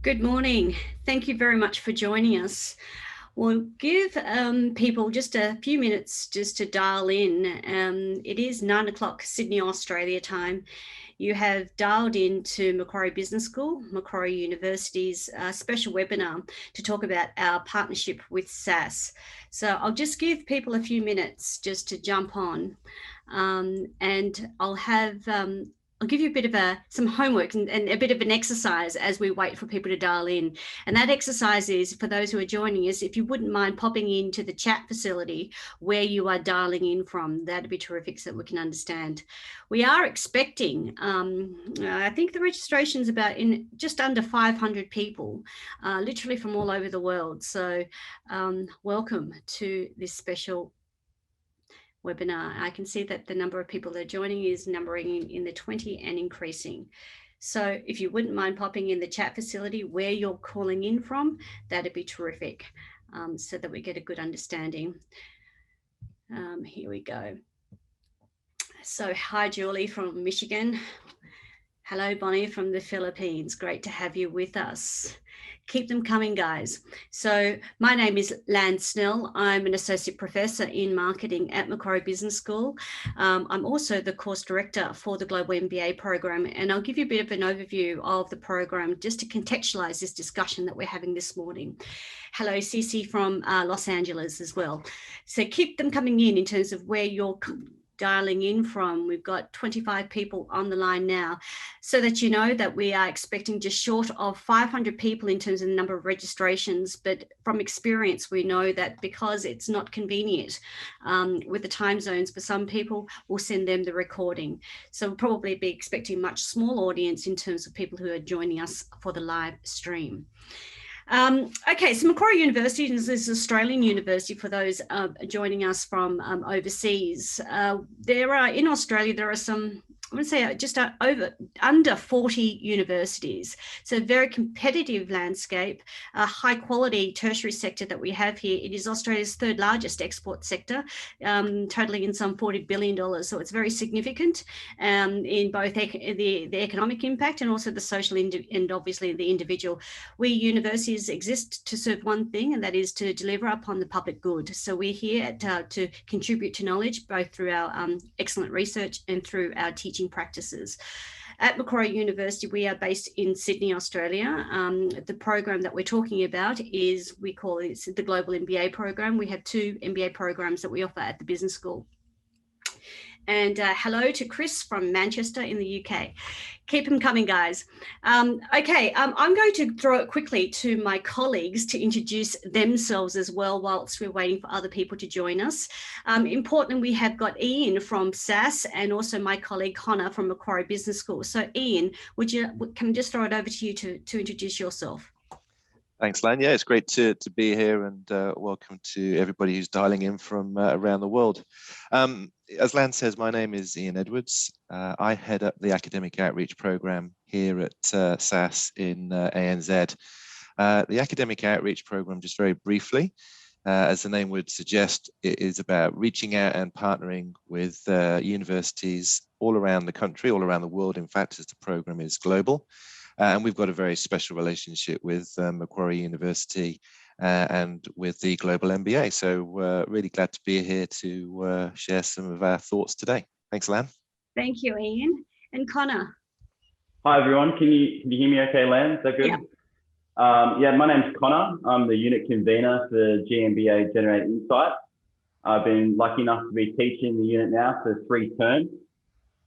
Good morning. Thank you very much for joining us. We'll give people just a few minutes just to dial in. It is 9 o'clock Sydney, Australia time. You have dialed in to Macquarie Business School, Macquarie University's special webinar to talk about our partnership with SAS. So I'll just give people a few minutes just to jump on, and I'll give you a bit of some homework and a bit of an exercise as we wait for people to dial in. And that exercise is, for those who are joining us, if you wouldn't mind popping into the chat facility where you are dialing in from, that'd be terrific so that we can understand. We are expecting, I think the registration is about in just under 500 people, literally from all over the world. So welcome to this special webinar. I can see that the number of people that are joining is numbering in the 20 and increasing. So if you wouldn't mind popping in the chat facility where you're calling in from, that'd be terrific, so that we get a good understanding. Here we go. So hi, Julie from Michigan. Hello, Bonnie from the Philippines. Great to have you with us. Keep them coming, guys. So my name is Lan Snell. I'm an associate professor in marketing at Macquarie Business School. I'm also the course director for the Global MBA program, and I'll give you a bit of an overview of the program just to contextualize this discussion that we're having this morning. Hello, Cece from Los Angeles as well. So keep them coming in terms of where you're dialing in from. We've got 25 people on the line now, so that you know that we are expecting just short of 500 people in terms of the number of registrations. But from experience, we know that because it's not convenient with the time zones for some people, we'll send them the recording. So we'll probably be expecting a much smaller audience in terms of people who are joining us for the live stream. Okay, so Macquarie University is an Australian university for those joining us from overseas. In Australia, there are some, I would say just under 40 universities. So a very competitive landscape, a high quality tertiary sector that we have here. It is Australia's third largest export sector, totaling in some $40 billion. So it's very significant in both the economic impact and also the social and obviously the individual. We universities exist to serve one thing, and that is to deliver upon the public good. So we're here to contribute to knowledge, both through our excellent research and through our teaching practices. At Macquarie University, we are based in Sydney, Australia. The program that we're talking about is, we call it the Global MBA program. We have two MBA programs that we offer at the business school. And hello to Chris from Manchester in the UK. Keep them coming, guys. Okay, I'm going to throw it quickly to my colleagues to introduce themselves as well whilst we're waiting for other people to join us. Importantly, we have got Ian from SAS and also my colleague Connor from Macquarie Business School. So Ian, can I just throw it over to you to introduce yourself? Thanks, Lan. Yeah, it's great to be here, and welcome to everybody who's dialing in from around the world. As Lan says, my name is Ian Edwards. I head up the academic outreach program here at SAS in ANZ. The academic outreach program, just very briefly, as the name would suggest, it is about reaching out and partnering with universities all around the country, all around the world, in fact, as the program is global. And we've got a very special relationship with Macquarie University and with the Global MBA. So really glad to be here to share some of our thoughts today. Thanks, Lan. Thank you, Ian. And Connor. Hi, everyone. Can you hear me okay, Lan? Is that good? Yeah, my name's Connor. I'm the unit convener for GMBA Generate Insight. I've been lucky enough to be teaching the unit now for 3 terms.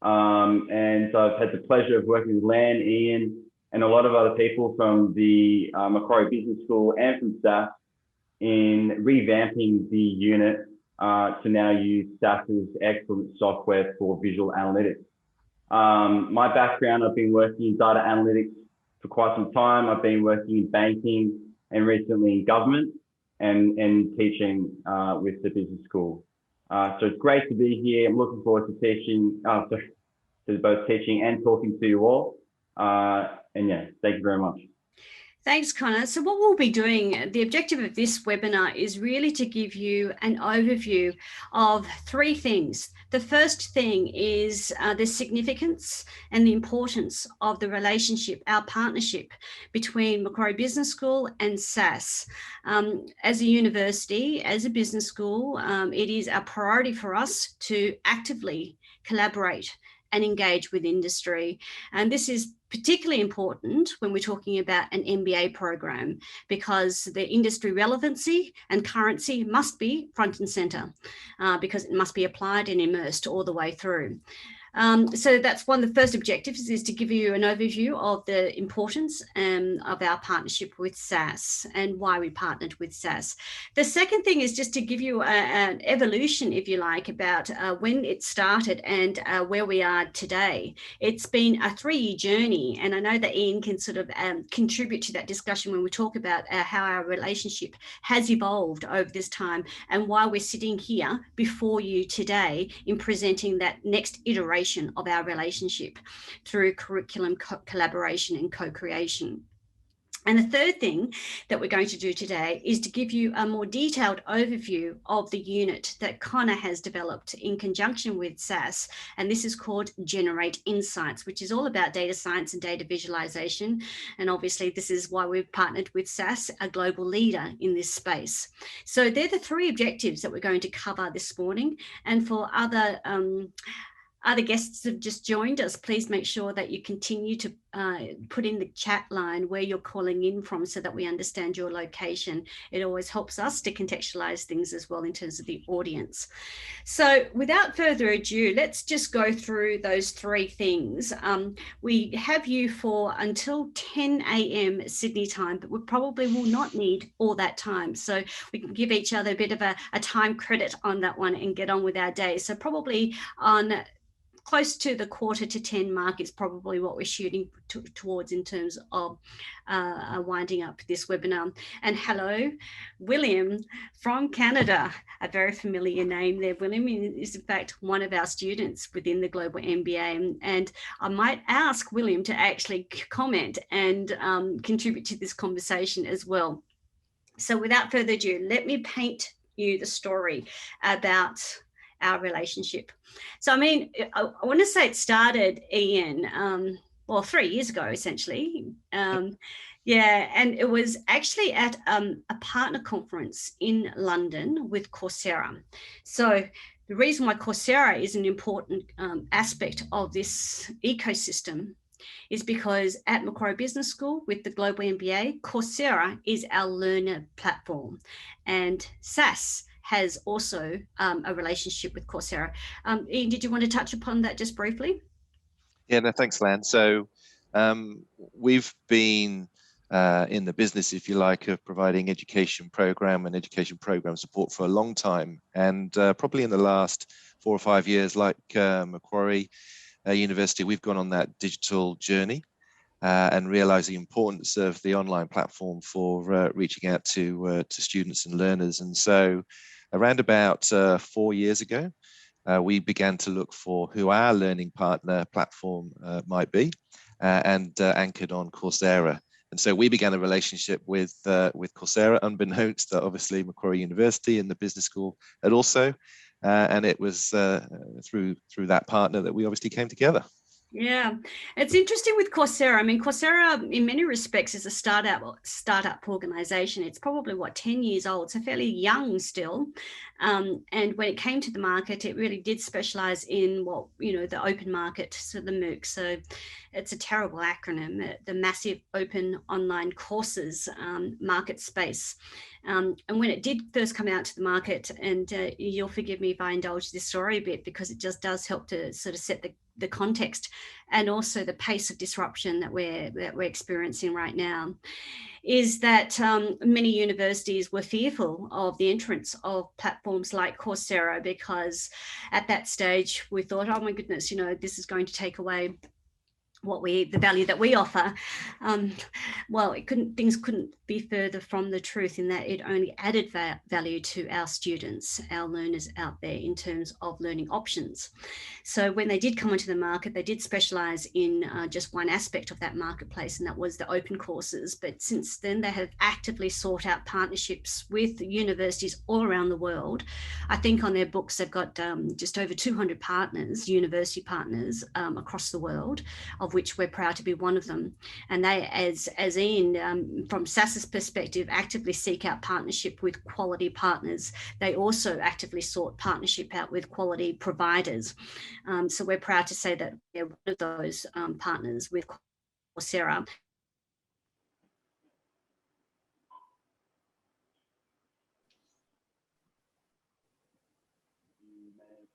And I've had the pleasure of working with Lan, Ian, and a lot of other people from the Macquarie Business School and from SAS in revamping the unit to now use SAS's excellent software for visual analytics. My background, I've been working in data analytics for quite some time. I've been working in banking and recently in government and teaching with the business school. So it's great to be here. I'm looking forward to teaching, to both teaching and talking to you all. And yeah, thank you very much. Thanks, Connor. So what we'll be doing, the objective of this webinar is really to give you an overview of three things. The first thing is the significance and the importance of the relationship, our partnership between Macquarie Business School and SAS. As a university, as a business school, it is a priority for us to actively collaborate and engage with industry. And this is particularly important when we're talking about an MBA program, because the industry relevancy and currency must be front and center, because it must be applied and immersed all the way through. So that's one of the first objectives, is to give you an overview of the importance of our partnership with SAS and why we partnered with SAS. The second thing is just to give you an evolution, if you like, about when it started and where we are today. It's been a 3-year journey, and I know that Ian can sort of contribute to that discussion when we talk about how our relationship has evolved over this time and why we're sitting here before you today in presenting that next iteration of our relationship through curriculum collaboration and co-creation. And the third thing that we're going to do today is to give you a more detailed overview of the unit that Connor has developed in conjunction with SAS. And this is called Generate Insights, which is all about data science and data visualization. And obviously this is why we've partnered with SAS, a global leader in this space. So they're the three objectives that we're going to cover this morning. And for other guests have just joined us, please make sure that you continue to put in the chat line where you're calling in from so that we understand your location. It always helps us to contextualize things as well in terms of the audience. So without further ado, let's just go through those three things. We have you for until 10 a.m. Sydney time, but we probably will not need all that time. So we can give each other a bit of a time credit on that one and get on with our day. So probably on close to the 9:45 mark is probably what we're shooting towards in terms of winding up this webinar. And hello, William from Canada, a very familiar name there. William is in fact one of our students within the Global MBA. And I might ask William to actually comment and contribute to this conversation as well. So without further ado, let me paint you the story about our relationship. So, I mean, I want to say it started, Ian, well, 3 years ago, essentially. Yeah, and it was actually at a partner conference in London with Coursera. So the reason why Coursera is an important aspect of this ecosystem is because at Macquarie Business School with the Global MBA, Coursera is our learner platform, and SAS has also a relationship with Coursera. Ian, did you want to touch upon that just briefly? Yeah, no, thanks, Lan. So we've been in the business, if you like, of providing education program and education program support for a long time. And probably in the last 4 or 5 years, like Macquarie University, we've gone on that digital journey and realized the importance of the online platform for reaching out to students and learners. And so around about 4 years ago, we began to look for who our learning partner platform might be, and anchored on Coursera. And so we began a relationship with Coursera, unbeknownst to obviously Macquarie University and the business school and also, and it was through that partner that we obviously came together. Yeah, it's interesting with Coursera. I mean, Coursera, in many respects, is a startup organization. It's probably, 10 years old, so fairly young still. And when it came to the market, it really did specialize in the open market, so the MOOC. So it's a terrible acronym, the massive open online courses market space. And when it did first come out to the market, and you'll forgive me if I indulge this story a bit, because it just does help to sort of set the context and also the pace of disruption that we're experiencing right now, is that many universities were fearful of the entrance of platforms like Coursera, because at that stage we thought, oh my goodness, this is going to take away the value that we offer, well, things couldn't be further from the truth, in that it only added value to our students, our learners out there, in terms of learning options. So when they did come onto the market, they did specialise in just one aspect of that marketplace, and that was the open courses. But since then, they have actively sought out partnerships with universities all around the world. I think on their books, they've got just over 200 partners, university partners across the world, of which we're proud to be one of them. And they, as Ian, from SAS's perspective, actively seek out partnership with quality partners. They also actively sought partnership out with quality providers. So we're proud to say that we're one of those partners with Coursera.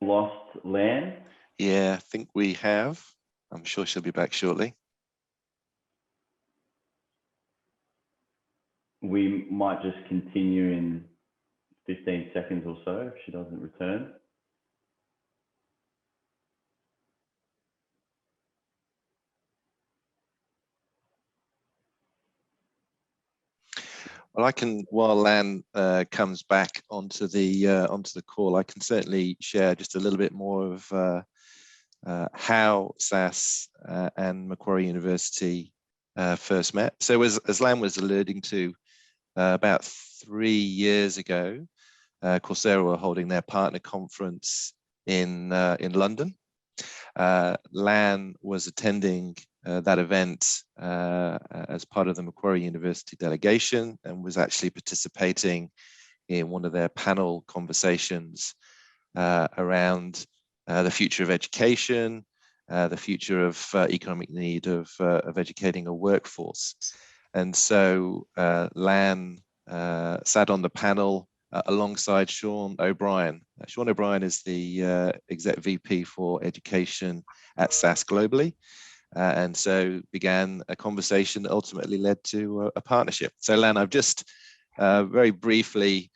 Lost Lan? Yeah, I think we have. I'm sure she'll be back shortly. We might just continue in 15 seconds or so if she doesn't return. Well, I can, while Lan comes back onto the call, I can certainly share just a little bit more of how SAS and Macquarie University first met. So as Lan was alluding to, about 3 years ago, Coursera were holding their partner conference in London. Lan was attending that event as part of the Macquarie University delegation, and was actually participating in one of their panel conversations around the future of education, the future of economic need of educating a workforce. And so Lan sat on the panel alongside Sean O'Brien. Sean O'Brien is the Exec VP for Education at SAS globally. And so began a conversation that ultimately led to a partnership. So Lan, I've just very briefly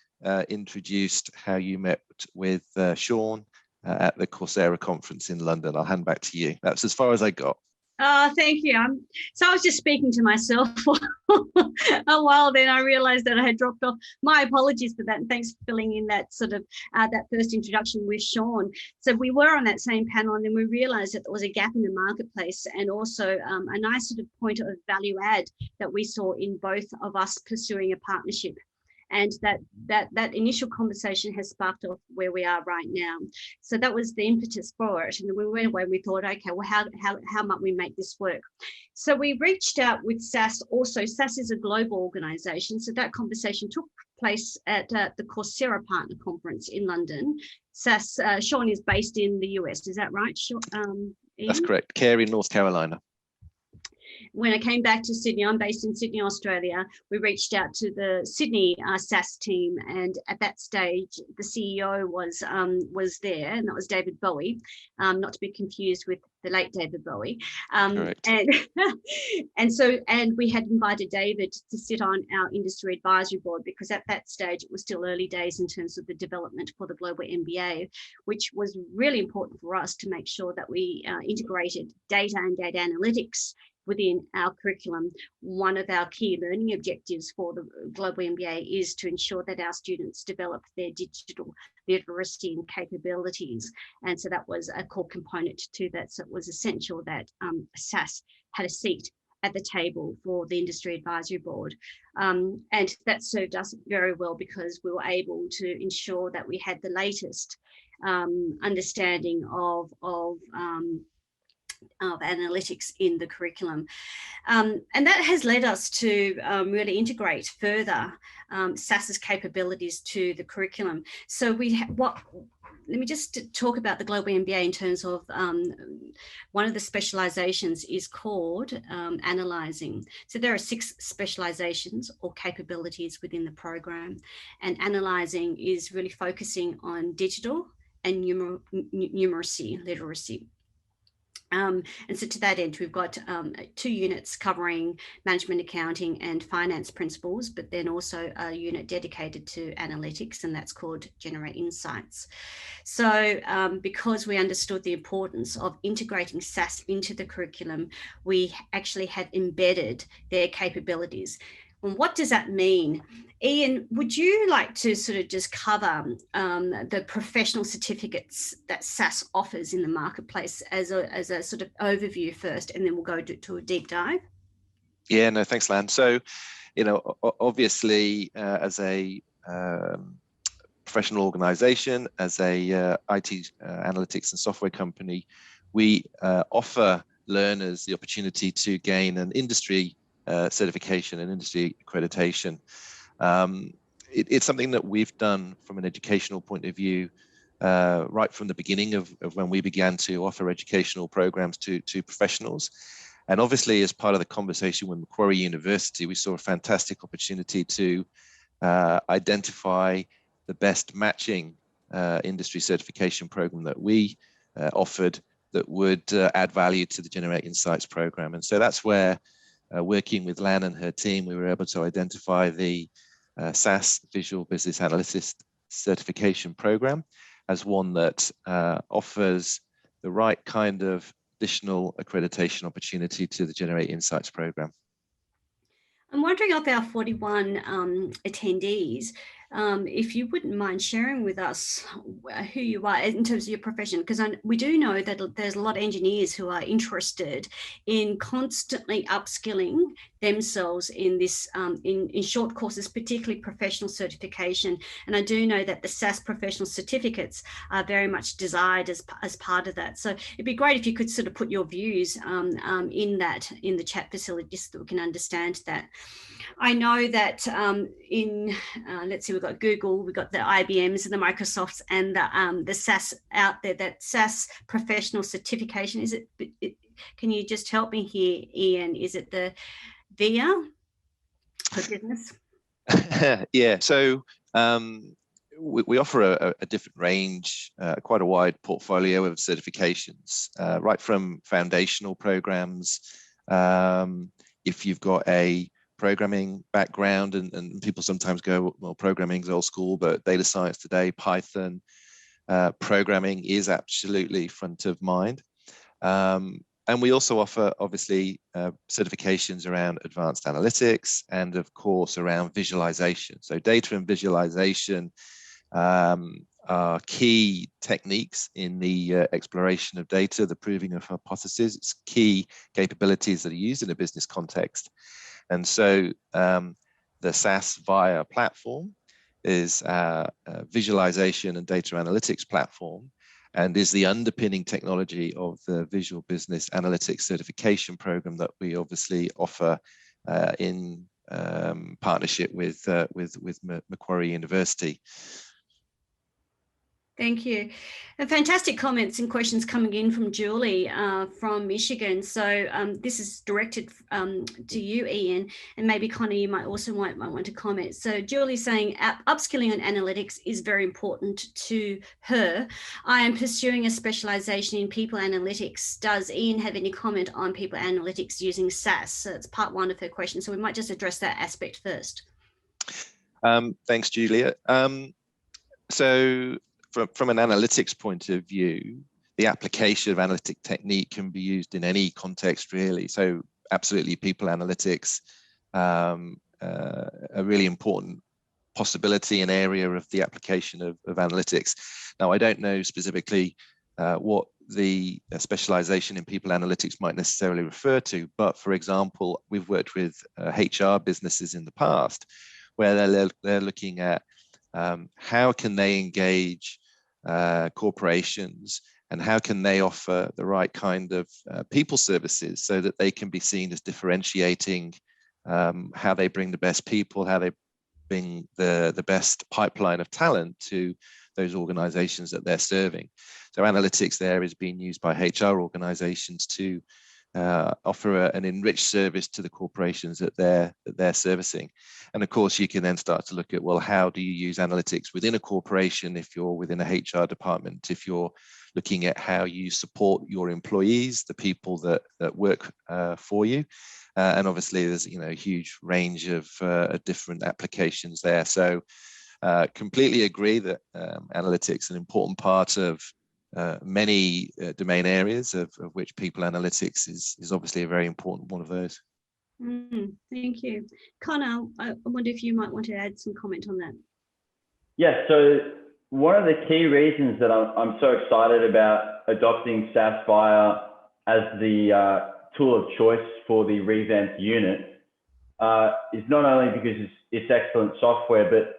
introduced how you met with Sean at the Coursera conference in London. I'll hand back to you. That's as far as I got. Oh, thank you. So I was just speaking to myself for a while, then I realized that I had dropped off. My apologies for that. And thanks for filling in that sort of that first introduction with Sean. So we were on that same panel, and then we realized that there was a gap in the marketplace, and also a nice sort of point of value add that we saw in both of us pursuing a partnership. And that initial conversation has sparked off where we are right now. So that was the impetus for it. And then we went away and we thought, okay, well, how might we make this work? So we reached out with SAS also. SAS is a global organization. So that conversation took place at the Coursera Partner Conference in London. SAS, Sean is based in the US, is that right? Ian? That's correct, Cary, North Carolina. When I came back to Sydney, I'm based in Sydney, Australia, we reached out to the Sydney SAS team, and at that stage, the CEO was there, and that was David Bowie, not to be confused with the late David Bowie. And we had invited David to sit on our industry advisory board, because at that stage, it was still early days in terms of the development for the Global MBA, which was really important for us to make sure that we integrated data and data analytics within our curriculum. One of our key learning objectives for the Global MBA is to ensure that our students develop their digital literacy and capabilities. And so that was a core component to that. So it was essential that SAS had a seat at the table for the industry advisory board. And that served us very well, because we were able to ensure that we had the latest understanding of analytics in the curriculum. And that has led us to really integrate further SAS's capabilities to the curriculum. So let me just talk about the Global MBA in terms of one of the specializations is called analysing. So there are 6 specializations or capabilities within the program, and analysing is really focusing on digital and numeracy, literacy. And so to that end, we've got 2 units covering management, accounting and finance principles, but then also a unit dedicated to analytics, and that's called Generate Insights. So because we understood the importance of integrating SAS into the curriculum, we actually have embedded their capabilities. And what does that mean? Ian, would you like to sort of just cover the professional certificates that SAS offers in the marketplace as a sort of overview first, and then we'll go to a deep dive? Yeah, no, thanks, Lan. So, obviously, as a professional organization, as a IT analytics and software company, we offer learners the opportunity to gain an industry certification and industry accreditation. It's something that we've done from an educational point of view right from the beginning of when we began to offer educational programs to professionals. And obviously, as part of the conversation with Macquarie University, we saw a fantastic opportunity to identify the best matching industry certification program that we offered that would add value to the Generate Insights program. And so that's where, working with Lan and her team, we were able to identify the SAS Visual Business Analyst Certification program as one that offers the right kind of additional accreditation opportunity to the Generate Insights program. I'm wondering of our 41 attendees, if you wouldn't mind sharing with us who you are in terms of your profession, because we do know that there's a lot of engineers who are interested in constantly upskilling themselves in this in short courses, particularly professional certification. And I do know that the SAS Professional Certificates are very much desired as part of that. So it'd be great if you could sort of put your views in the chat facility, just so that we can understand that. I know that let's see, we've got Google, we've got the IBMs and the Microsofts and the SAS out there, that SAS Professional Certification. Is it, can you just help me here, Ian? Is it the Viya for business? Yeah, so we offer a different range, quite a wide portfolio of certifications, right from foundational programs. If you've got a programming background, and people sometimes go, well, programming's old school, but data science today, Python, programming is absolutely front of mind. And we also offer, obviously, certifications around advanced analytics and, of course, around visualization. So data and visualization are key techniques in the exploration of data, the proving of hypotheses. It's key capabilities that are used in a business context. And so the SAS Viya platform is a visualization and data analytics platform, and is the underpinning technology of the Visual Business Analytics certification program that we obviously offer in partnership with Macquarie University. Thank you. And fantastic comments and questions coming in from Julie from Michigan. So this is directed to you, Ian, and maybe Connor, you might want to comment. So Julie's saying upskilling on analytics is very important to her. I am pursuing a specialization in people analytics. Does Ian have any comment on people analytics using SAS? So it's part one of her question. So we might just address that aspect first. Thanks, Julia. So from an analytics point of view, the application of analytic technique can be used in any context, really. So absolutely, people analytics, a really important possibility and area of the application of analytics. Now, I don't know specifically what the specialization in people analytics might necessarily refer to, but for example, we've worked with HR businesses in the past where they're looking at how can they engage corporations, and how can they offer the right kind of people services so that they can be seen as differentiating how they bring the best people, how they bring the best pipeline of talent to those organizations that they're serving. So analytics there is being used by HR organizations to offer an enriched service to the corporations that they're servicing. And of course, you can then start to look at, well, how do you use analytics within a corporation if you're within a HR department, if you're looking at how you support your employees, the people that work for you. And obviously, there's a huge range of different applications there. So completely agree that analytics is an important part of many domain areas, of which people analytics is obviously a very important one of those. Thank you. Connor, I wonder if you might want to add some comment on that. Yeah, so one of the key reasons that I'm so excited about adopting SAS Viya as the tool of choice for the revamped unit is not only because it's excellent software, but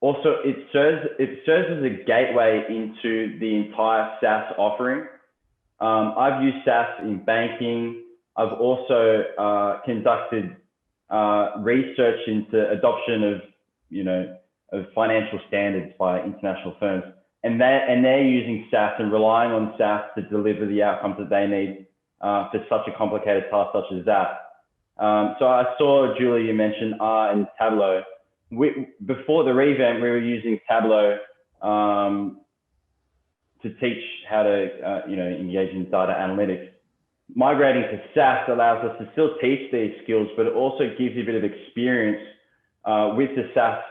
also it serves as a gateway into the entire SAS offering. I've used SAS in banking. I've also conducted research into adoption of financial standards by international firms, and they're using SAS and relying on SAS to deliver the outcomes that they need for such a complicated task such as that. So I saw, Julie, you mentioned R and Tableau. Before the revamp, we were using Tableau to teach how to engage in data analytics. Migrating to SAS allows us to still teach these skills, but it also gives you a bit of experience with the SAS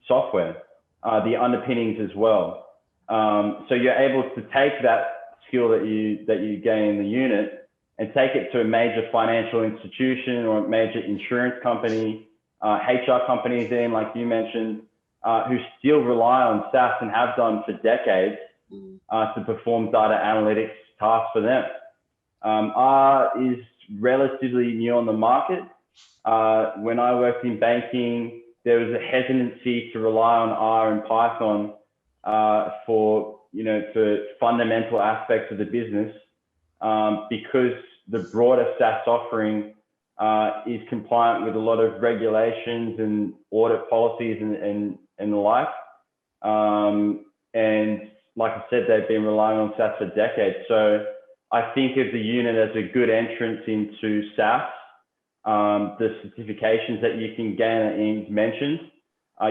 software, the underpinnings as well. So you're able to take that skill that you gain in the unit and take it to a major financial institution or a major insurance company, HR companies, like you mentioned, who still rely on SAS and have done for decades to perform data analytics tasks for them. R is relatively new on the market. When I worked in banking, there was a hesitancy to rely on R and Python for fundamental aspects of the business because the broader SAS offering is compliant with a lot of regulations and audit policies and the like. And like I said, they've been relying on SAS for decades. So I think of the unit as a good entrance into SAS. The certifications that you can gain that Ian's mentioned,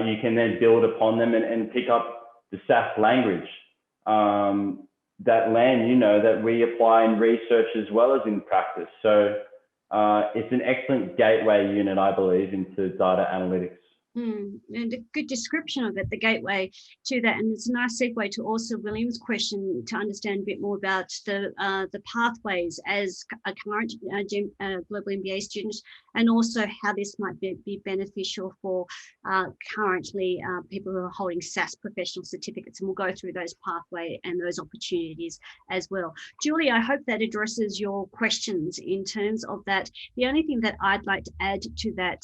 you can then build upon them and pick up the SAS language. That that we apply in research as well as in practice. So it's an excellent gateway unit, I believe, into data analytics. And a good description of it, the gateway to that. And it's a nice segue to also William's question to understand a bit more about the pathways as a current Global MBA student, and also how this might be beneficial for currently people who are holding SAS Professional Certificates. And we'll go through those pathways and those opportunities as well. Julie, I hope that addresses your questions in terms of that. The only thing that I'd like to add to that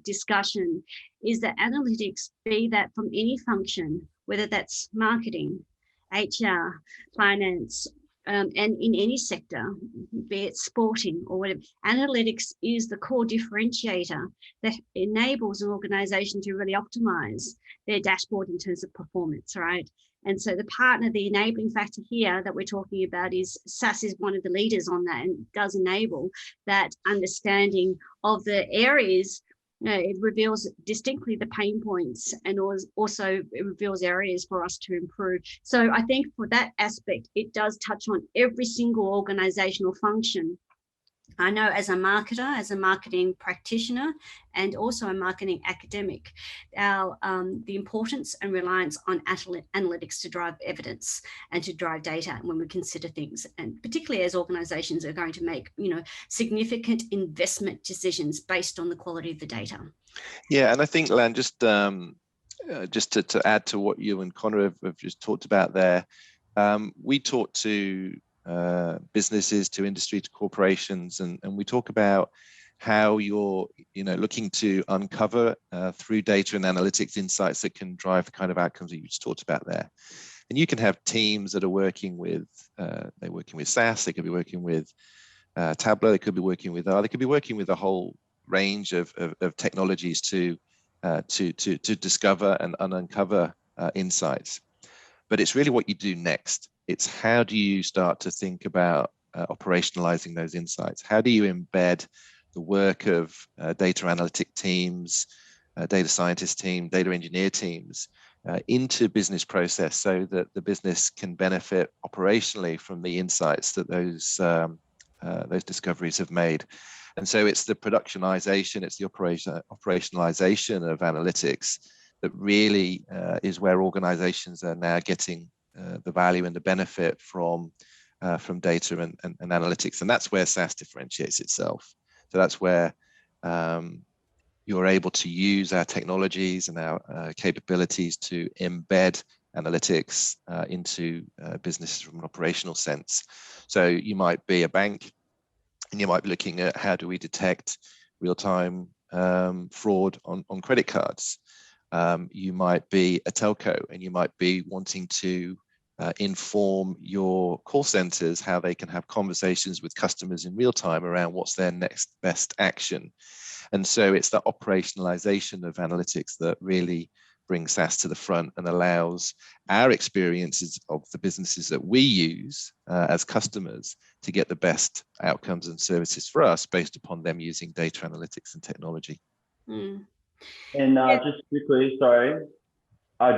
discussion is that analytics, be that from any function, whether that's marketing, HR, finance, and in any sector, be it sporting or whatever, analytics is the core differentiator that enables an organization to really optimize their dashboard in terms of performance, right? And so the enabling factor here that we're talking about is SAS is one of the leaders on that and does enable that understanding of the areas. It reveals distinctly the pain points, and also it reveals areas for us to improve. So I think for that aspect, it does touch on every single organizational function. I know as a marketer, as a marketing practitioner, and also a marketing academic, the importance and reliance on analytics to drive evidence and to drive data when we consider things, and particularly as organizations are going to make, significant investment decisions based on the quality of the data. Yeah, and I think, Lan, just to add to what you and Connor have just talked about there, we talk to businesses, to industry, to corporations, and we talk about how you're looking to uncover through data and analytics insights that can drive the kind of outcomes that you just talked about there. And you can have teams that are working with SAS, they could be working with Tableau, they could be working with R, they could be working with a whole range of technologies to discover and uncover insights. But it's really what you do next. It's how do you start to think about operationalizing those insights? How do you embed the work of data analytic teams, data scientist team, data engineer teams into business process so that the business can benefit operationally from the insights that those discoveries have made? And so it's the productionization, it's the operationalization of analytics that really is where organizations are now getting the value and the benefit from data and analytics. And that's where SAS differentiates itself. So that's where you're able to use our technologies and our capabilities to embed analytics into businesses from an operational sense. So you might be a bank and you might be looking at how do we detect real-time fraud on credit cards. You might be a telco and you might be wanting to inform your call centers how they can have conversations with customers in real time around what's their next best action. And so it's the operationalization of analytics that really brings SAS to the front and allows our experiences of the businesses that we use as customers to get the best outcomes and services for us based upon them using data analytics and technology. And just quickly, sorry,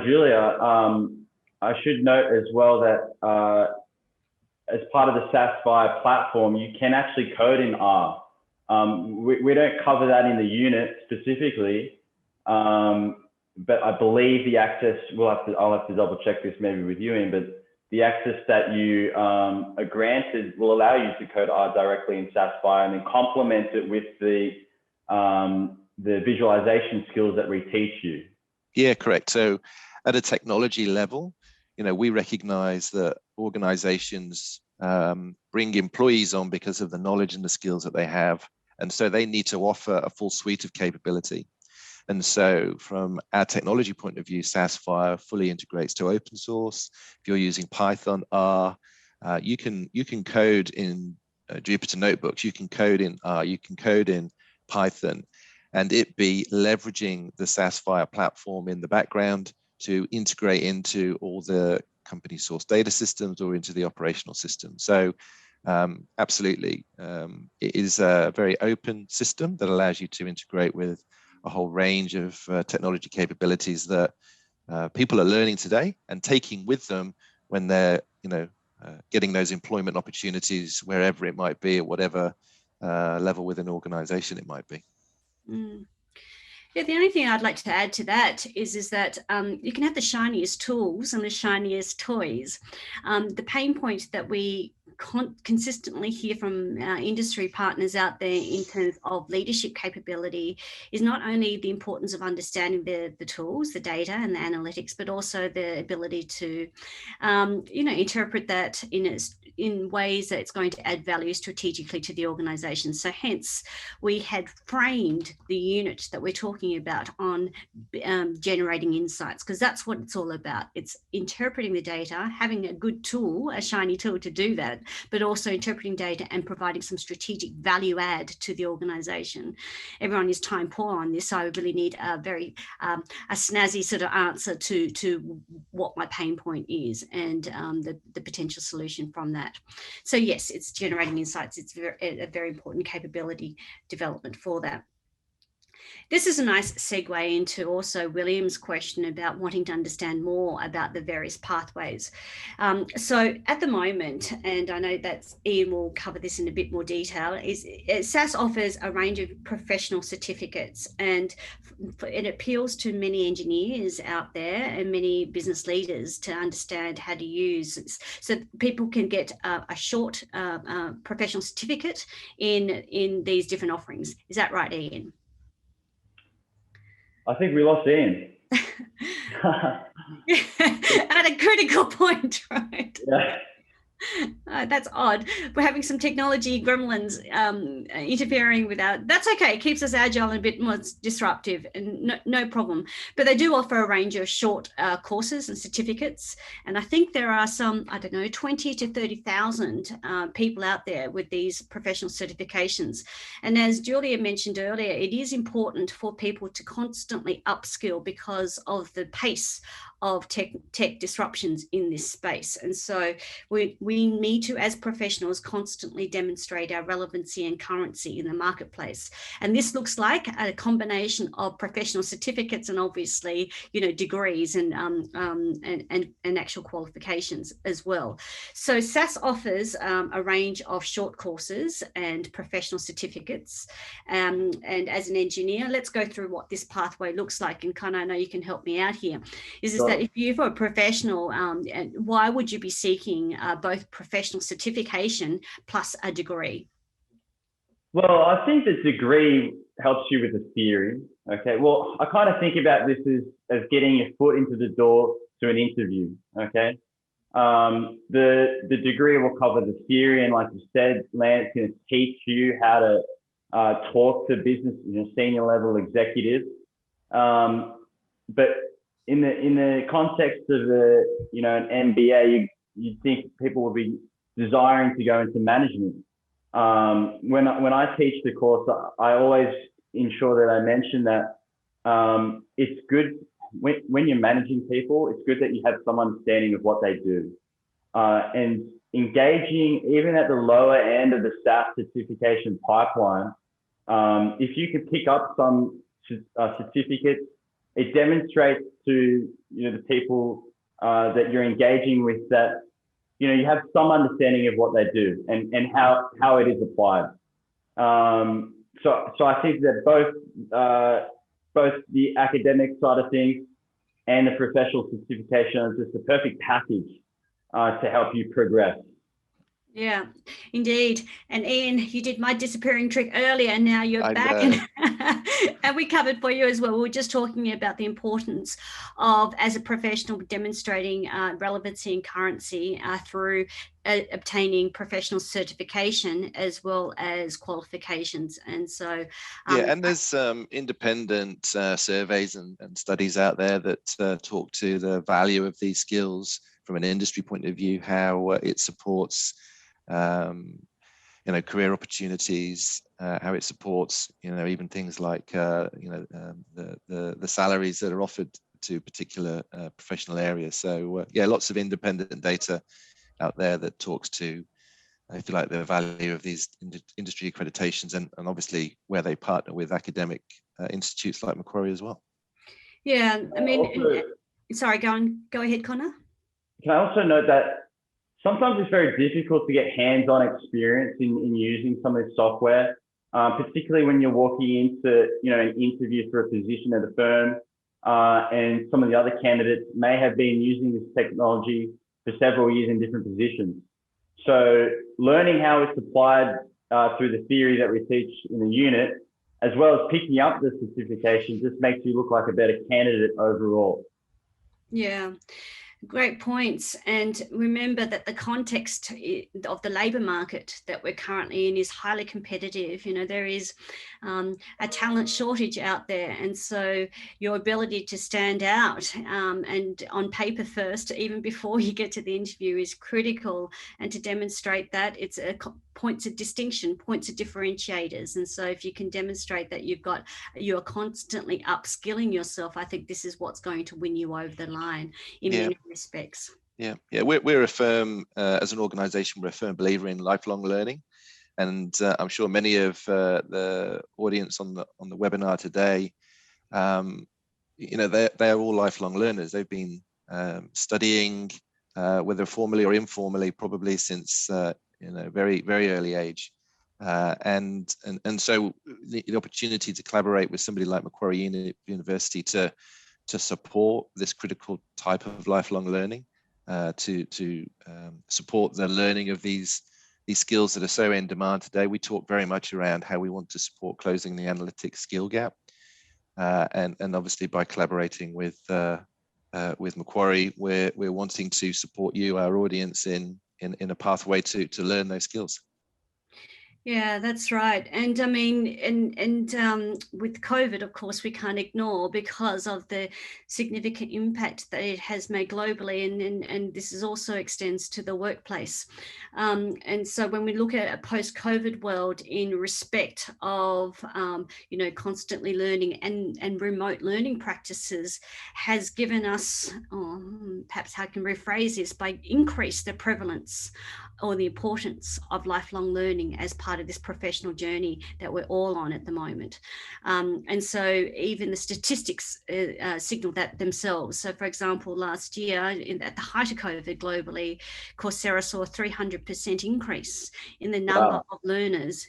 Julia, I should note as well that as part of the SAS Viya platform, you can actually code in R. We don't cover that in the unit specifically, but I believe the access, I'll have to double check this maybe with you, Ian, but the access that you are granted will allow you to code R directly in SAS Viya and then complement it with the visualization skills that we teach you. Yeah, correct. So at a technology level, we recognize that organizations bring employees on because of the knowledge and the skills that they have. And so they need to offer a full suite of capability. And so from our technology point of view, SAS Viya fully integrates to open source. If you're using Python, R, you can code in Jupyter Notebooks, you can code in R, you can code in Python, and it be leveraging the SAS Viya platform in the background to integrate into all the company source data systems or into the operational system. So absolutely, it is a very open system that allows you to integrate with a whole range of technology capabilities that people are learning today and taking with them when they're, getting those employment opportunities wherever it might be, at whatever level within an organization it might be. Mm. Yeah, the only thing I'd like to add to that is that you can have the shiniest tools and the shiniest toys. The pain point that we consistently hear from our industry partners out there in terms of leadership capability is not only the importance of understanding the tools, the data and the analytics, but also the ability to, interpret that in ways that it's going to add value strategically to the organization. So hence, we had framed the unit that we're talking about on generating insights, because that's what it's all about. It's interpreting the data, having a good tool, a shiny tool to do that, but also interpreting data and providing some strategic value add to the organization. Everyone is time poor on this, so I really need a very a snazzy sort of answer to what my pain point is and the potential solution from that. So yes, it's generating insights. It's a very important capability development for that. This is a nice segue into also William's question about wanting to understand more about the various pathways. So at the moment, and I know that Ian will cover this in a bit more detail, is SAS offers a range of professional certificates, and it appeals to many engineers out there and many business leaders to understand how to use this. So people can get a short professional certificate in these different offerings. Is that right, Ian? I think we lost Ian. At a critical point, right? Yeah. That's odd. We're having some technology gremlins interfering with our. That's okay. It keeps us agile and a bit more disruptive, and no problem. But they do offer a range of short courses and certificates, and I think there are some, 20 to 30,000 people out there with these professional certifications. And as Julia mentioned earlier, it is important for people to constantly upskill because of the pace of tech disruptions in this space. And so we we need to, as professionals, constantly demonstrate our relevancy and currency in the marketplace. And this looks like a combination of professional certificates and obviously, degrees and actual qualifications as well. So SAS offers a range of short courses and professional certificates. And as an engineer, let's go through what this pathway looks like. And Connor, I know you can help me out here. Is that if you're a professional, why would you be seeking both professional certification plus a degree? Well, I think the degree helps you with the theory. Okay. Well, I kind of think about this as getting your foot into the door to an interview. Okay. The degree will cover the theory, and like you said, Lance going to teach you how to talk to business, senior level executives. But in the context of an MBA, you'd think people would be desiring to go into management. When I teach the course, I always ensure that I mention that it's good when you're managing people, it's good that you have some understanding of what they do. And engaging even at the lower end of the SAS certification pipeline, if you could pick up some certificates, it demonstrates to the people that you're engaging with that you have some understanding of what they do and how it is applied. So I think that both the academic side of things and the professional certification are just the perfect package to help you progress. Yeah, indeed. And Ian, you did my disappearing trick earlier. Now you're back, and we covered for you as well. We were just talking about the importance of, as a professional, demonstrating relevancy and currency through obtaining professional certification as well as qualifications. And so and there's independent surveys and studies out there that talk to the value of these skills from an industry point of view, how it supports career opportunities, how it supports even things like the salaries that are offered to particular professional areas. So lots of independent data out there that talks to, if you like, the value of these industry accreditations and obviously where they partner with academic institutes like Macquarie as well. Yeah, I mean, sorry, go ahead, Connor. Can I also note that sometimes it's very difficult to get hands-on experience in using some of this software, particularly when you're walking into an interview for a position at a firm, and some of the other candidates may have been using this technology for several years in different positions. So learning how it's applied through the theory that we teach in the unit, as well as picking up the certification, just makes you look like a better candidate overall. Yeah. Great points. And remember that the context of the labour market that we're currently in is highly competitive. There is a talent shortage out there. And so your ability to stand out and on paper first, even before you get to the interview, is critical. And to demonstrate that, it's points of distinction, points of differentiators. And so if you can demonstrate that you're constantly upskilling yourself, I think this is what's going to win you over the line in many respects. We're a firm, as an organization, we're a firm believer in lifelong learning, and I'm sure many of the audience on the webinar today, they are all lifelong learners. They've been studying, whether formally or informally, probably since very, very early age, and so the opportunity to collaborate with somebody like Macquarie University to support this critical type of lifelong learning, to support the learning of these skills that are so in demand today. We talk very much around how we want to support closing the analytics skill gap, and obviously by collaborating with Macquarie, we're wanting to support you, our audience, in a pathway to learn those skills. Yeah, that's right. And I mean, with COVID, of course, we can't ignore because of the significant impact that it has made globally, and this is also extends to the workplace. And so when we look at a post-COVID world in respect of, constantly learning and remote learning practices has given us, perhaps how I can rephrase this, by increase the prevalence or the importance of lifelong learning as part of this professional journey that we're all on at the moment. And so even the statistics signal that themselves. So for example, last year at the height of COVID globally, Coursera saw a 300% increase in the number of learners,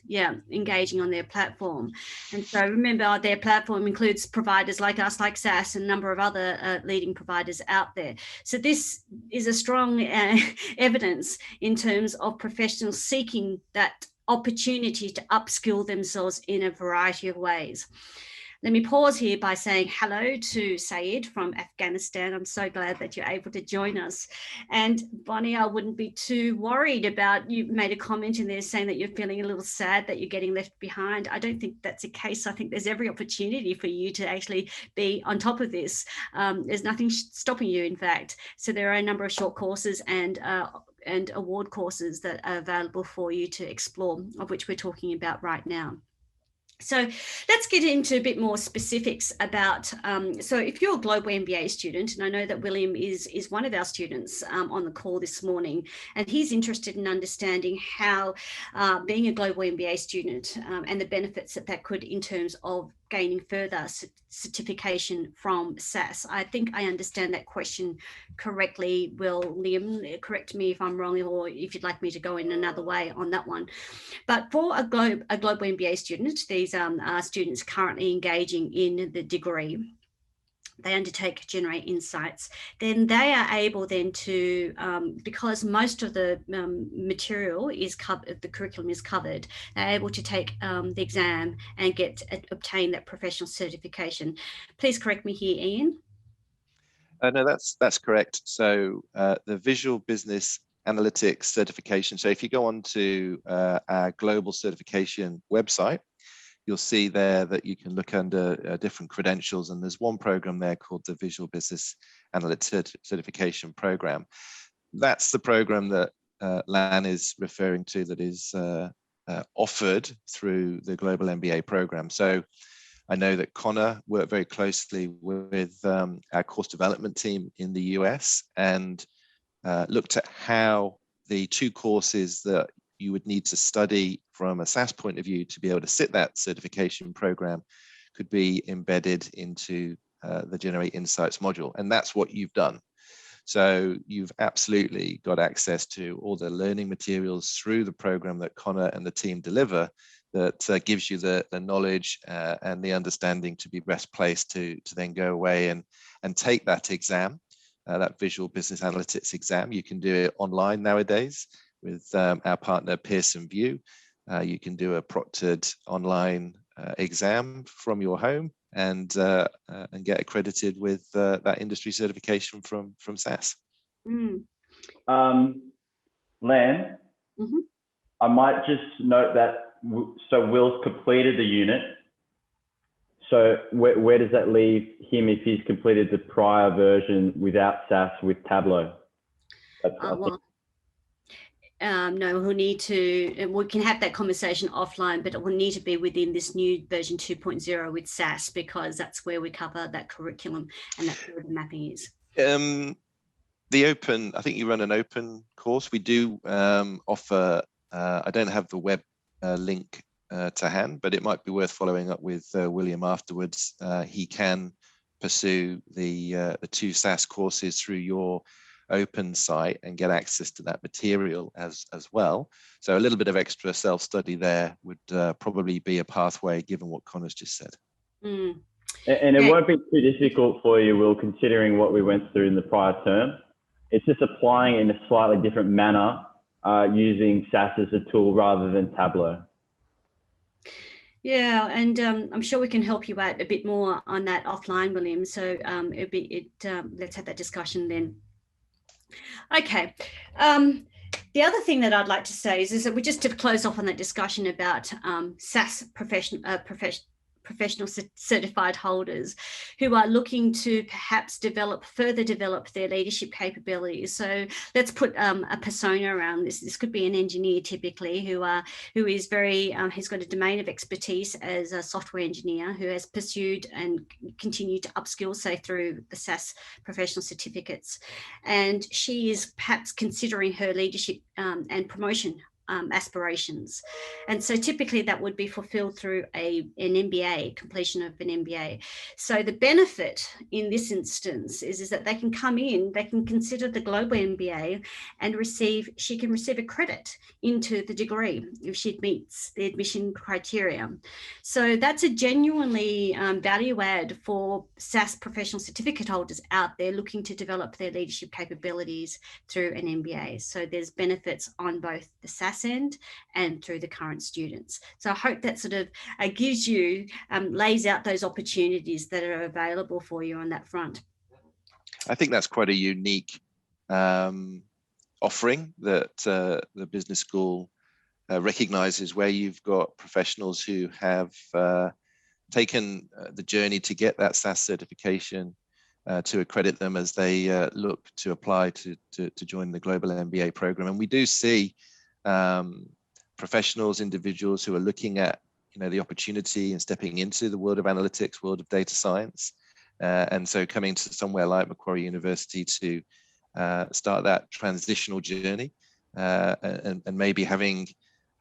engaging on their platform. And so remember, their platform includes providers like us, like SAS, and a number of other leading providers out there. So this is a strong evidence in terms of professionals seeking that opportunity to upskill themselves in a variety of ways. Let me pause here by saying hello to Saeed from Afghanistan. I'm so glad that you're able to join us. And Bonnie, I wouldn't be too worried about, you made a comment in there saying that you're feeling a little sad that you're getting left behind. I don't think that's the case. I think there's every opportunity for you to actually be on top of this. There's nothing stopping you, in fact. So there are a number of short courses and award courses that are available for you to explore, of which we're talking about right now. So let's get into a bit more specifics about, so if you're a Global MBA student, and I know that William is one of our students on the call this morning, and he's interested in understanding how being a Global MBA student and the benefits that could in terms of gaining further certification from SAS. I think I understand that question correctly, William. Correct me if I'm wrong, or if you'd like me to go in another way on that one. But for a Global MBA student, these are students currently engaging in the degree. They undertake Generate Insights, then they are able then to, because most of the material is covered, the curriculum is covered, they're able to take the exam and obtain that professional certification. Please correct me here, Ian. No, that's correct. So the Visual Business Analytics certification. So if you go on to our global certification website, you'll see there that you can look under different credentials, and there's one program there called the Visual Business Analytics Certification Program. That's the program that Lan is referring to, that is offered through the Global MBA program. So I know that Connor worked very closely with our course development team in the US and looked at how the two courses that you would need to study from a SAS point of view to be able to sit that certification program could be embedded into the Generate Insights module. And that's what you've done. So you've absolutely got access to all the learning materials through the program that Connor and the team deliver that gives you the knowledge and the understanding to be best placed to then go away and take that exam, that Visual Business Analytics exam. You can do it online nowadays with our partner Pearson VUE. You can do a proctored online exam from your home and get accredited with that industry certification from SAS. Lan, I might just note that, so Will's completed the unit. So where does that leave him if he's completed the prior version without SAS with Tableau? No, we'll need to, and we can have that conversation offline, but it will need to be within this new version 2.0 with SAS, because that's where we cover that curriculum and that's where the mapping is. The open, I think you run an open course. We do offer, I don't have the web link to hand, but it might be worth following up with William afterwards. He can pursue the two SAS courses through your open site and get access to that material as well. So a little bit of extra self-study there would probably be a pathway, given what Connor's just said. And it won't be too difficult for you, Will, considering what we went through in the prior term. It's just applying it in a slightly different manner, using SAS as a tool rather than Tableau. Yeah, and I'm sure we can help you out a bit more on that offline, William. So let's have that discussion then. Okay, The other thing that I'd like to say is that we just to close off on that discussion about SAS professional certified holders who are looking to perhaps further develop their leadership capabilities. So let's put a persona around this. This could be an engineer typically who is very, has got a domain of expertise as a software engineer who has pursued and continued to upskill, say through the SAS professional certificates. And she is perhaps considering her leadership and promotion aspirations. And so typically that would be fulfilled through an MBA, completion of an MBA. So the benefit in this instance is that they can come in, they can consider the Global MBA and she can receive a credit into the degree if she meets the admission criteria. So that's a genuinely value add for SAS professional certificate holders out there looking to develop their leadership capabilities through an MBA. So there's benefits on both the SAS end and through the current students. So I hope that sort of gives you, lays out those opportunities that are available for you on that front. I think that's quite a unique offering that the business school recognises, where you've got professionals who have taken the journey to get that SAS certification to accredit them as they look to apply to join the Global MBA program. And we do see professionals, individuals who are looking at the opportunity and stepping into the world of analytics, world of data science, and so coming to somewhere like Macquarie University to start that transitional journey, and maybe having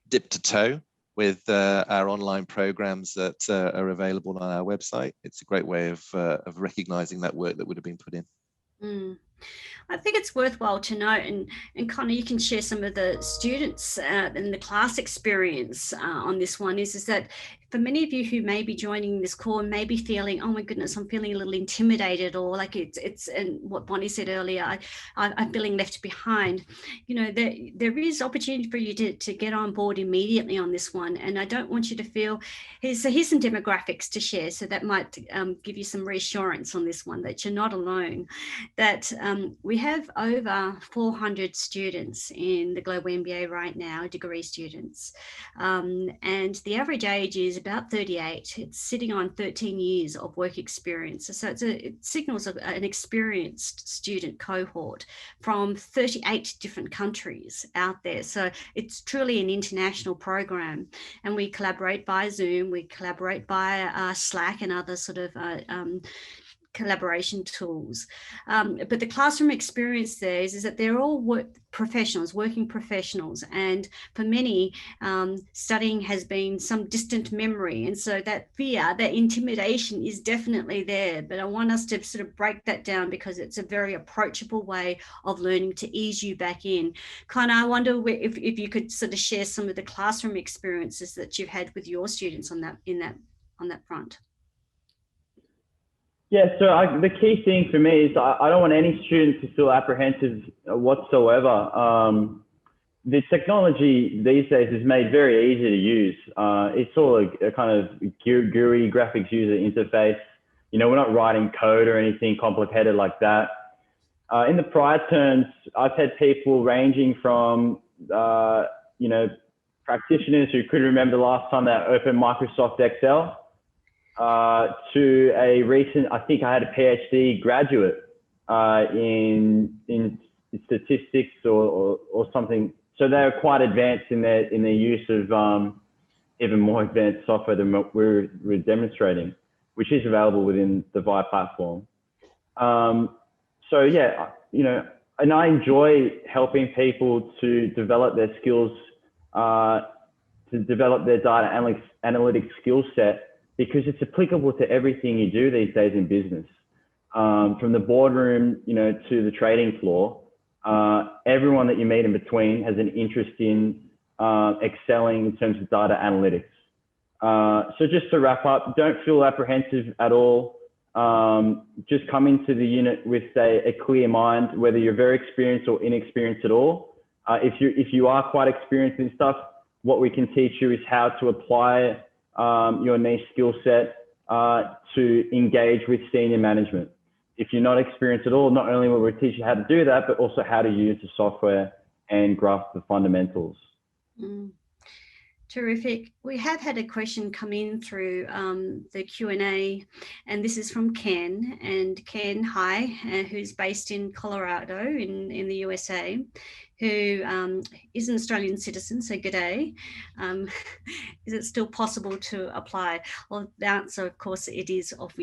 dipped a toe with our online programs that are available on our website. It's a great way of recognizing that work that would have been put in. I think it's worthwhile to note, and Connor, you can share some of the students and the class experience on this one, is that for many of you who may be joining this call and may be feeling, oh my goodness, I'm feeling a little intimidated, or like it's and what Bonnie said earlier, I'm feeling left behind. There is opportunity for you to get on board immediately on this one. And I don't want you to feel, here's some demographics to share. So that might give you some reassurance on this one, that you're not alone, that we have over 400 students in the Global MBA right now, degree students. And the average age is about 38. It's sitting on 13 years of work experience. So it signals an experienced student cohort from 38 different countries out there. So it's truly an international program. And we collaborate via Zoom, we collaborate via Slack and other sort of collaboration tools. But the classroom experience there is that they're all working professionals. And for many, studying has been some distant memory. And so that fear, that intimidation is definitely there. But I want us to sort of break that down, because it's a very approachable way of learning to ease you back in. Connor, I wonder if you could sort of share some of the classroom experiences that you've had with your students on that front. Yeah, so the key thing for me is I don't want any student to feel apprehensive whatsoever. The technology these days is made very easy to use. It's all a kind of GUI, graphics user interface. We're not writing code or anything complicated like that. In the prior terms, I've had people ranging from, practitioners who couldn't remember the last time they opened Microsoft Excel, to a recent, I think I had a PhD graduate in statistics or something. So they're quite advanced in their use of even more advanced software than what we're demonstrating, which is available within the Viya platform. So yeah, and I enjoy helping people to develop their skills, to develop their data analytics skill set, because it's applicable to everything you do these days in business, from the boardroom, to the trading floor. Everyone that you meet in between has an interest in excelling in terms of data analytics. So just to wrap up, don't feel apprehensive at all. Just come into the unit with a clear mind, whether you're very experienced or inexperienced at all. If you are quite experienced in stuff, what we can teach you is how to apply your niche skill set to engage with senior management. If you're not experienced at all, not only will we teach you how to do that, but also how to use the software and grasp the fundamentals. Mm. Terrific. We have had a question come in through the Q&A, and this is from Ken. And Ken, hi, who's based in Colorado in the USA, who is an Australian citizen, so good day. Is it still possible to apply? Well, the answer, of course, it is. Of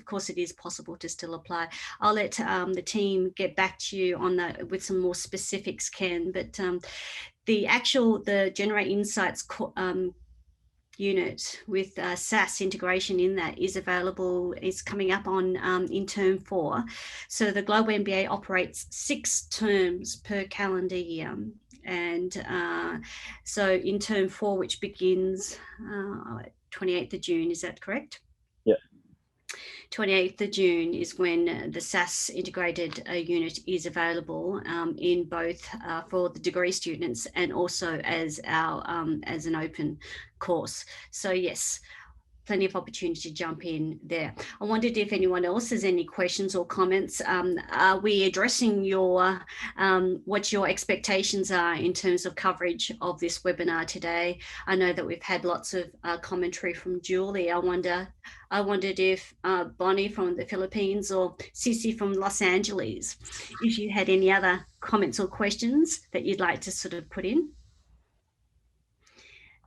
course, it is possible to still apply. I'll let the team get back to you on that with some more specifics, Ken, but the Generate Insights unit with SAS integration in that is available, is coming up on in term 4. So the Global MBA operates 6 terms per calendar year. And so in term 4, which begins 28th of June, is that correct? Yeah. 28th of June is when the SAS integrated unit is available in both for the degree students and also as as an open course. So yes, plenty of opportunity to jump in there. I wondered if anyone else has any questions or comments. Are we addressing your what your expectations are in terms of coverage of this webinar today? I know that we've had lots of commentary from Julie. I wondered if Bonnie from the Philippines or Sissy from Los Angeles, if you had any other comments or questions that you'd like to sort of put in.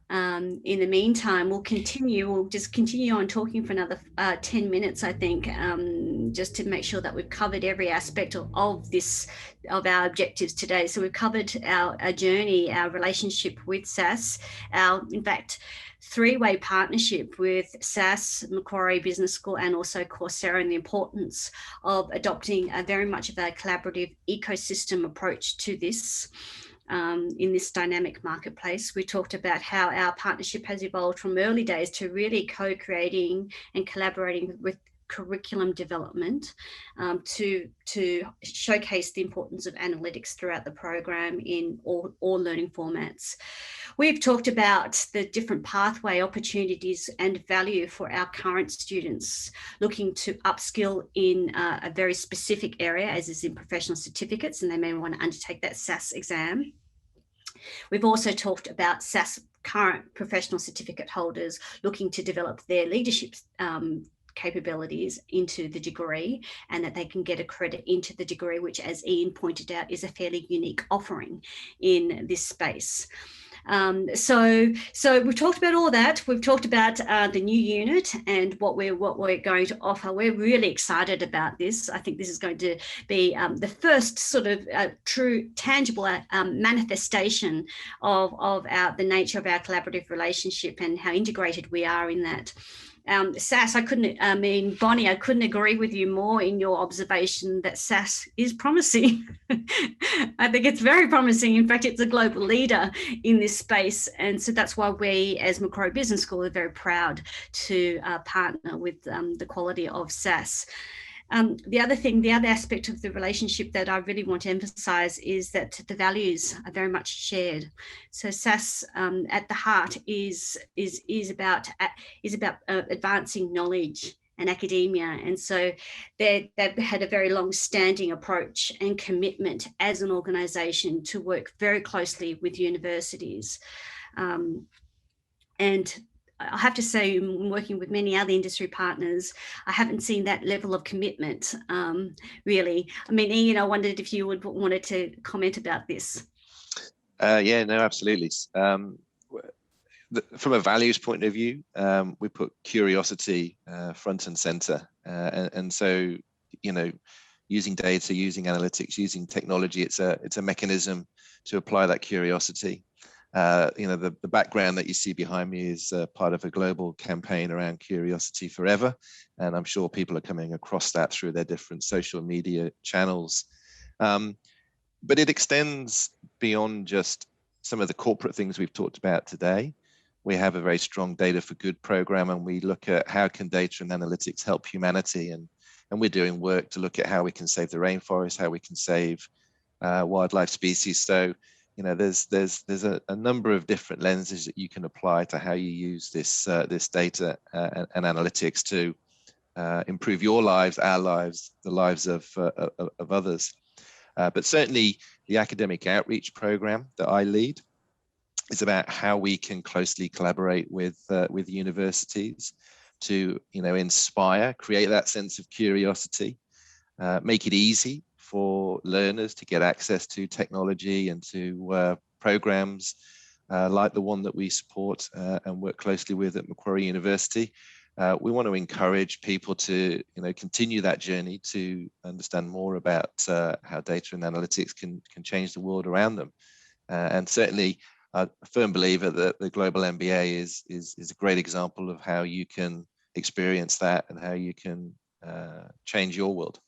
In the meantime, we'll just continue on talking for another 10 minutes, I think, just to make sure that we've covered every aspect of our objectives today. So we've covered our journey, our relationship with SAS, in fact, 3-way partnership with SAS, Macquarie Business School, and also Coursera, and the importance of adopting very much of a collaborative ecosystem approach to this. In this dynamic marketplace. We talked about how our partnership has evolved from early days to really co-creating and collaborating with curriculum development to showcase the importance of analytics throughout the program in all learning formats. We've talked about the different pathway opportunities and value for our current students looking to upskill in a very specific area, as is in professional certificates, and they may want to undertake that SAS exam. We've also talked about SAS current professional certificate holders looking to develop their leadership capabilities into the degree, and that they can get a credit into the degree, which, as Ian pointed out, is a fairly unique offering in this space. So we've talked about all that. We've talked about the new unit and what we're going to offer. We're really excited about this. I think this is going to be the first sort of true, tangible manifestation of the nature of our collaborative relationship and how integrated we are in that. SAS, Bonnie, I couldn't agree with you more in your observation that SAS is promising. I think it's very promising. In fact, it's a global leader in this space. And so that's why we, as Macquarie Business School, are very proud to partner with the quality of SAS. The other aspect of the relationship that I really want to emphasize is that the values are very much shared. So SAS at the heart is about advancing knowledge and academia. And so they've had a very long-standing approach and commitment as an organisation to work very closely with universities. And I have to say, working with many other industry partners, I haven't seen that level of commitment, really. I mean, Ian, I wondered if you wanted to comment about this. Yeah, no, absolutely. From a values point of view, we put curiosity front and center. And so, using data, using analytics, using technology, it's a mechanism to apply that curiosity. The background that you see behind me is part of a global campaign around Curiosity Forever, and I'm sure people are coming across that through their different social media channels. But it extends beyond just some of the corporate things we've talked about today. We have a very strong Data for Good program, and we look at how can data and analytics help humanity, and we're doing work to look at how we can save the rainforest, how we can save wildlife species. So there's a number of different lenses that you can apply to how you use this data and analytics to improve your lives, our lives, the lives of others. But certainly the academic outreach program that I lead is about how we can closely collaborate with universities to, inspire, create that sense of curiosity, make it easy for learners to get access to technology and to programs like the one that we support and work closely with at Macquarie University. We want to encourage people to, continue that journey to understand more about how data and analytics can change the world around them. And certainly, a firm believer that the Global MBA is a great example of how you can experience that and how you can change your world.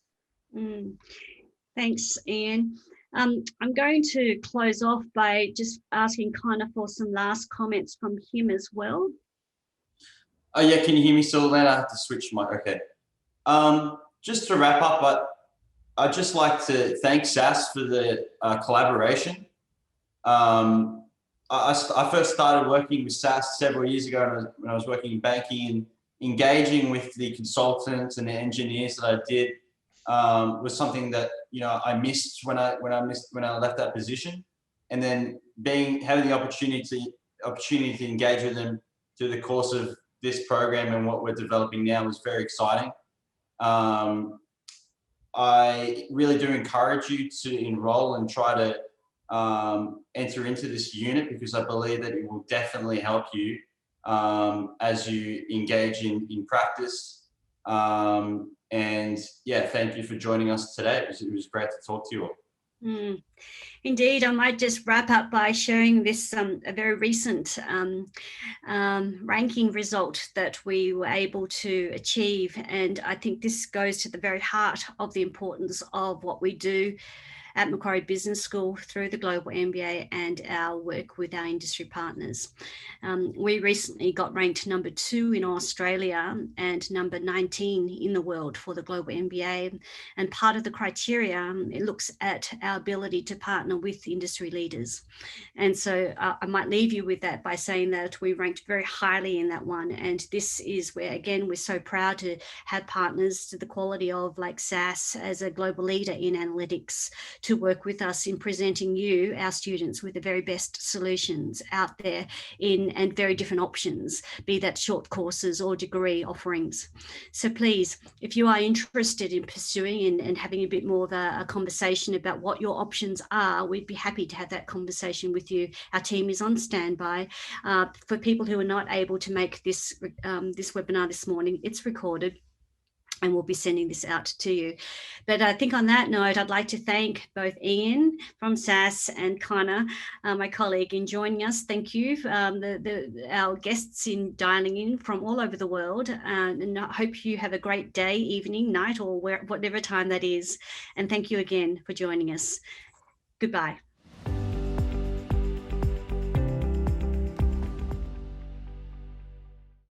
Thanks, Ian. I'm going to close off by just asking Connor for some last comments from him as well. Oh yeah, can you hear me still, Len? I have to switch my, okay. Just to wrap up, I'd just like to thank SAS for the collaboration. I first started working with SAS several years ago when I was working in banking, and engaging with the consultants and the engineers that I did was something that I missed when I left that position, and then having the opportunity to engage with them through the course of this program and what we're developing now was very exciting. I really do encourage you to enroll and try to enter into this unit, because I believe that it will definitely help you as you engage in practice. And yeah, thank you for joining us today. It was great to talk to you all. Indeed, I might just wrap up by sharing this a very recent ranking result that we were able to achieve. And I think this goes to the very heart of the importance of what we do at Macquarie Business School through the Global MBA and our work with our industry partners. We recently got ranked number 2 in Australia and number 19 in the world for the Global MBA. And part of the criteria, it looks at our ability to partner with industry leaders. And so I might leave you with that by saying that we ranked very highly in that one. And this is where, again, we're so proud to have partners to the quality of like SAS as a global leader in analytics, to work with us in presenting you, our students, with the very best solutions out there and very different options, be that short courses or degree offerings. So please, if you are interested in pursuing and having a bit more of a conversation about what your options are, we'd be happy to have that conversation with you. Our team is on standby. For people who are not able to make this webinar this morning, it's recorded, and we'll be sending this out to you. But I think on that note, I'd like to thank both Ian from SAS and Connor, my colleague, in joining us. Thank you, our guests in dialing in from all over the world. And I hope you have a great day, evening, night, or whatever time that is. And thank you again for joining us. Goodbye.